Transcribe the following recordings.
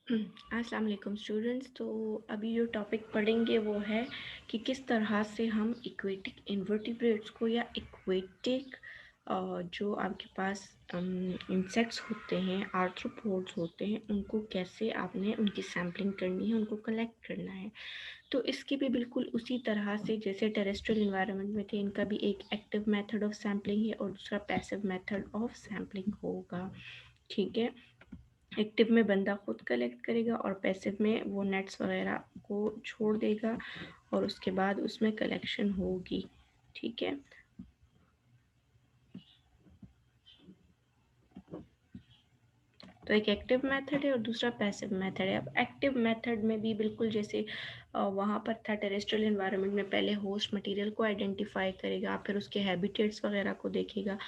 अस्सलाम वालेकुम स्टूडेंट्स। तो अभी जो टॉपिक पढ़ेंगे वो है कि किस तरह से हम इक्वेटिक इन्वर्टिब्रेट्स को या इक्वेटिक जो आपके पास इंसेक्ट्स होते हैं, आर्थ्रोपोड्स होते हैं, उनको कैसे आपने उनकी सैम्पलिंग करनी है, उनको कलेक्ट करना है। तो इसकी भी बिल्कुल उसी तरह से जैसे टेरेस्ट्रियल इन्वायरमेंट में थे, इनका भी एक एक्टिव मेथड ऑफ सैम्पलिंग है और दूसरा पैसिव मेथड ऑफ सैम्पलिंग होगा। ठीक है। एक्टिव में बंदा खुद कलेक्ट करेगा और पैसिव में वो नेट्स वगैरह को छोड़ देगा और उसके बाद उसमें कलेक्शन होगी। ठीक है। तो एक एक्टिव मेथड है और दूसरा पैसिव मेथड है। अब एक्टिव मेथड में भी बिल्कुल जैसे वहाँ पर था टेरेस्ट्रियल इन्वायरमेंट में, पहले होस्ट मटेरियल को आइडेंटिफाई करेगा, फिर उसके हैबिटेट्स वगैरह को देखेगा।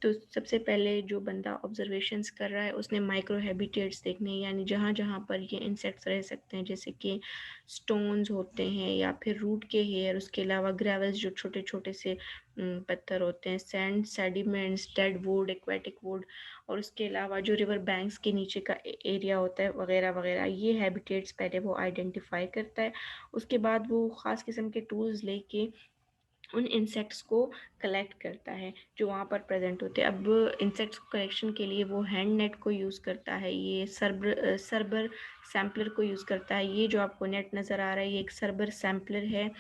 तो सबसे पहले जो बंदा ऑब्जर्वेशंस कर रहा है उसने माइक्रो हैबिटेट्स देखने हैं, यानी जहाँ जहाँ पर ये इंसेक्ट्स रह सकते हैं, जैसे कि स्टोन्स होते हैं या फिर रूट के हेयर, उसके अलावा ग्रेवल्स जो छोटे छोटे से पत्थर होते हैं, sand, sediments, dead would, aquatic would, और उसके अलावा जो रिवर बैंक्स के नीचे का एरिया होता है वगैरह वगैरह, ये हैबिटेट्स पहले वो आइडेंटिफाई करता है। उसके बाद वो ख़ास किस्म के टूल्स लेके उन इंसेक्ट्स को कलेक्ट करता है जो वहाँ पर प्रेजेंट होते हैं। अब इंसेक्ट्स को कलेक्शन के लिए वो हैंड नेट को यूज़ करता है, ये सर्बर सैम्पलर को यूज़ करता है। ये जो आपको नेट नज़र आ रहा है ये एक सर्बर सैम्पलर है।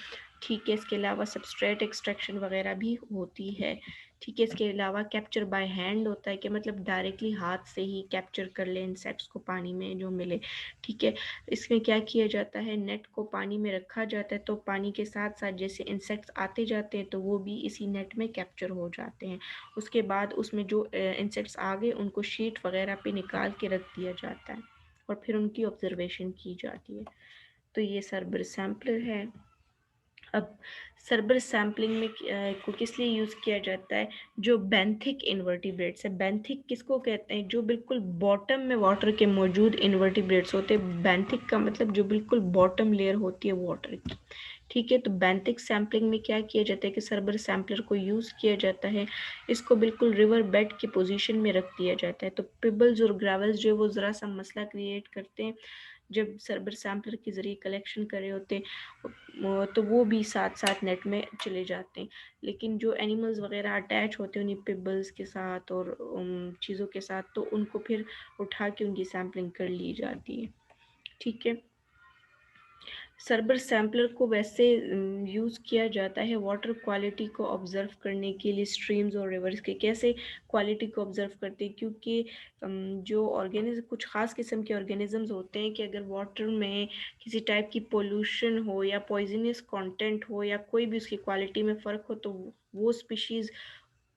ठीक है। इसके अलावा सबस्ट्रेट एक्सट्रैक्शन वगैरह भी होती है। ठीक है। इसके अलावा कैप्चर बाय हैंड होता है कि मतलब डायरेक्टली हाथ से ही कैप्चर कर ले इंसेक्ट्स को पानी में जो मिले। ठीक है। इसमें क्या किया जाता है, नेट को पानी में रखा जाता है तो पानी के साथ साथ जैसे इंसेक्ट्स आते जाते हैं तो वो भी इसी नेट में कैप्चर हो जाते हैं। उसके बाद उसमें जो इंसेक्ट्स आ गए उनको शीट वगैरह पे निकाल के रख दिया जाता है और फिर उनकी ऑब्जर्वेशन की जाती है। तो ये सर्बर सैम्पलर है। अब सर्बर सैम्पलिंग में को किस लिए यूज़ किया जाता है, जो बेंथिक इन्वर्टिब्रेट्स है। बेंथिक किसको कहते हैं, जो बिल्कुल बॉटम में वाटर के मौजूद इन्वर्टिब्रेट्स होते हैं। बेंथिक का मतलब जो बिल्कुल बॉटम लेयर होती है वाटर की। ठीक है। तो बेंथिक सैम्पलिंग में क्या किया जाता है कि सर्बर सैम्पलर को यूज़ किया जाता है, इसको बिल्कुल रिवर बेड की पोजीशन में रख दिया जाता है। तो पिबल्स और ग्रेवल्स जो वो ज़रा सा मसला क्रिएट करते हैं जब सर्वर सैम्पलर के ज़रिए कलेक्शन कर रहे होते हैं, तो वो भी साथ साथ नेट में चले जाते हैं। लेकिन जो एनिमल्स वगैरह अटैच होते हैं उन्हीं पिबल्स के साथ और चीज़ों के साथ, तो उनको फिर उठा के उनकी सैम्पलिंग कर ली जाती है। ठीक है। सर्वर सैम्पलर को वैसे यूज़ किया जाता है वाटर क्वालिटी को ऑब्ज़र्व करने के लिए। स्ट्रीम्स और रिवर्स के कैसे क्वालिटी को ऑब्ज़र्व करते हैं, क्योंकि जो ऑर्गेनिज्म, कुछ ख़ास किस्म के ऑर्गेनिजम्स होते हैं कि अगर वाटर में किसी टाइप की पोल्यूशन हो या पॉइजनस कंटेंट हो या कोई भी उसकी क्वालिटी में फ़र्क हो तो वो स्पीशीज़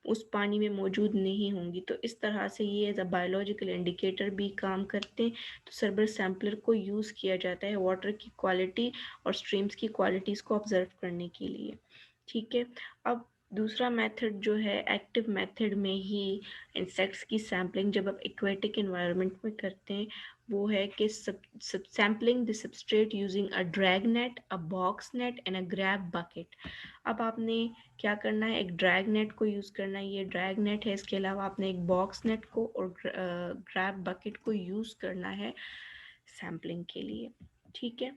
उस पानी में मौजूद नहीं होंगी। तो इस तरह से ये एज अ बायोलॉजिकल इंडिकेटर भी काम करते हैं। तो सर्वर सैम्पलर को यूज़ किया जाता है वाटर की क्वालिटी और स्ट्रीम्स की क्वालिटीज़ को ऑब्जर्व करने के लिए। ठीक है। अब दूसरा मेथड जो है एक्टिव मेथड में ही इंसेक्ट्स की सैम्पलिंग जब आप एक्वेटिक एनवायरनमेंट में करते हैं, वो है कि sampling the substrate using a drag net, a box net and a grab bucket. अब आपने क्या करना है, एक ड्रैग नेट को यूज़ करना है, ये ड्रैग नेट है। इसके अलावा आपने एक बॉक्स नेट को और ग्रैब बकेट को यूज़ करना है सैम्पलिंग के लिए। ठीक है।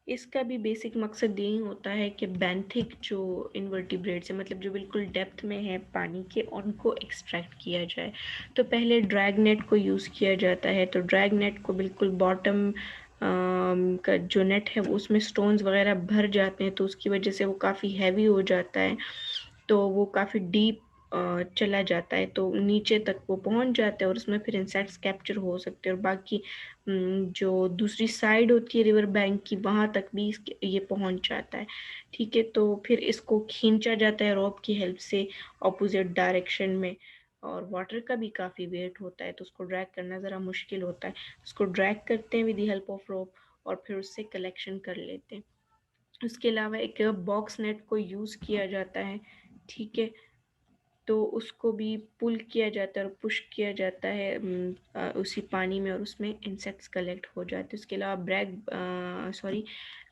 इसका भी बेसिक मकसद यही होता है कि बेंथिक जो इन्वर्टिब्रेट्स है, मतलब जो बिल्कुल डेप्थ में है पानी के, उनको एक्सट्रैक्ट किया जाए। तो पहले ड्रैग नेट को यूज़ किया जाता है। तो ड्रैग नेट को बिल्कुल बॉटम का जो नेट है उसमें स्टोन्स वगैरह भर जाते हैं, तो उसकी वजह से वो काफ़ी हैवी हो जाता है, तो वो काफ़ी डीप चला जाता है, तो नीचे तक वो पहुंच जाता है और उसमें फिर इंसेक्ट्स कैप्चर हो सकते हैं। और बाकी जो दूसरी साइड होती है रिवर बैंक की, वहाँ तक भी ये पहुंच जाता है। ठीक है। तो फिर इसको खींचा जाता है रोप की हेल्प से अपोजिट डायरेक्शन में, और वाटर का भी काफ़ी वेट होता है तो उसको ड्रैग करना ज़रा मुश्किल होता है। उसको ड्रैग करते हैं with the help of rope और फिर उससे कलेक्शन कर लेते हैं। उसके अलावा एक बॉक्स नेट को यूज़ किया जाता है। ठीक है। तो उसको भी पुल किया जाता है और पुश किया जाता है उसी पानी में, और उसमें इंसेक्ट्स कलेक्ट हो जाते हैं। उसके अलावा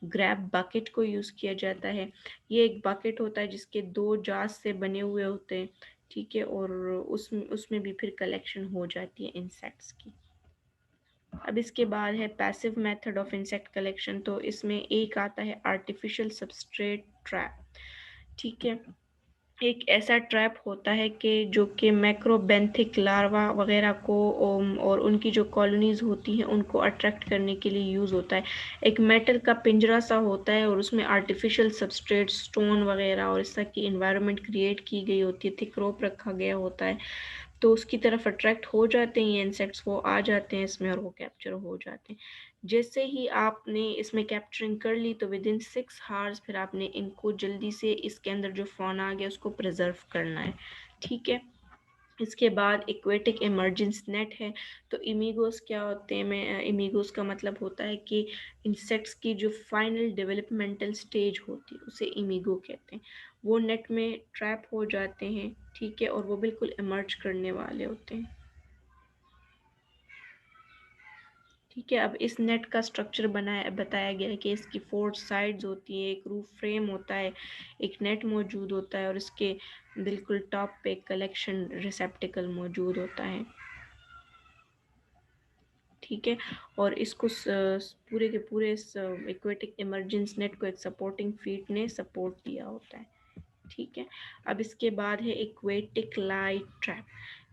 ग्रैब बकेट को यूज़ किया जाता है। ये एक बकेट होता है जिसके दो जार्स से बने हुए होते हैं। ठीक है। और उसमें उसमें भी फिर कलेक्शन हो जाती है इंसेक्ट्स की। अब इसके बाद है passive method of insect collection. तो इसमें एक आता है आर्टिफिशियल सबस्ट्रेट ट्रैप। ठीक है, एक ऐसा ट्रैप होता है कि जो कि मैक्रोबेंथिक लार्वा वगैरह को और उनकी जो कॉलोनीज होती हैं उनको अट्रैक्ट करने के लिए यूज़ होता है। एक मेटल का पिंजरा सा होता है और उसमें आर्टिफिशियल सबस्ट्रेट स्टोन वगैरह और इस तरह की इन्वायरमेंट क्रिएट की गई होती है, थिक रोप रखा गया होता है। तो उसकी तरफ अट्रैक्ट हो जाते हैं ये इंसेक्ट्स, वो आ जाते हैं इसमें और वो कैप्चर हो जाते हैं। जैसे ही आपने इसमें कैप्चरिंग कर ली तो विद इन 6 आवर्स फिर आपने इनको जल्दी से इसके अंदर जो फौना आ गया उसको प्रिजर्व करना है। ठीक है, इसके बाद एक्वेटिक इमर्जेंस नेट है। तो इमीगोस क्या होते हैं, मैं इमीगोस का मतलब होता है कि इंसेक्ट्स की जो फाइनल डेवलपमेंटल स्टेज होती है उसे इमीगो कहते हैं। वो नेट में ट्रैप हो जाते हैं, ठीक है, और वो बिल्कुल इमर्ज करने वाले होते हैं। ठीक है, अब इस नेट का स्ट्रक्चर बनाया बताया गया है कि इसकी 4 साइड्स होती हैं, एक रूफ फ्रेम होता है, एक नेट मौजूद होता है और इसके बिल्कुल टॉप पे कलेक्शन रिसेप्टिकल मौजूद होता है। ठीक है, और इसको पूरे के पूरे एक्वेटिक इमरजेंस नेट को एक सपोर्टिंग फीट ने सपोर्ट दिया होता है। ठीक है, अब इसके बाद है एक्वेटिक लाइट ट्रैप।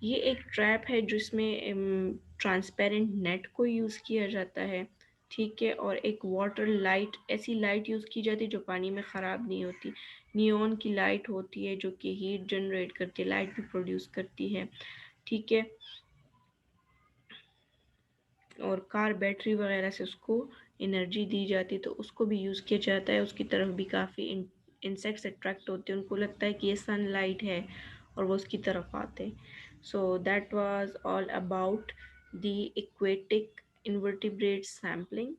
ये एक ट्रैप है जिसमें ट्रांसपेरेंट नेट को यूज़ किया जाता है। ठीक है, और एक वाटर लाइट, ऐसी लाइट यूज़ की जाती है जो पानी में ख़राब नहीं होती। नियॉन की लाइट होती है जो कि हीट जनरेट करती है, लाइट भी प्रोड्यूस करती है। ठीक है, और कार बैटरी वगैरह से उसको एनर्जी दी जाती है तो उसको भी यूज़ किया जाता है। उसकी तरफ भी काफ़ी इंसेक्ट्स अट्रैक्ट होते हैं, उनको लगता है कि ये सनलाइट है और वो उसकी तरफ आते हैं। So that was all about the aquatic invertebrate sampling.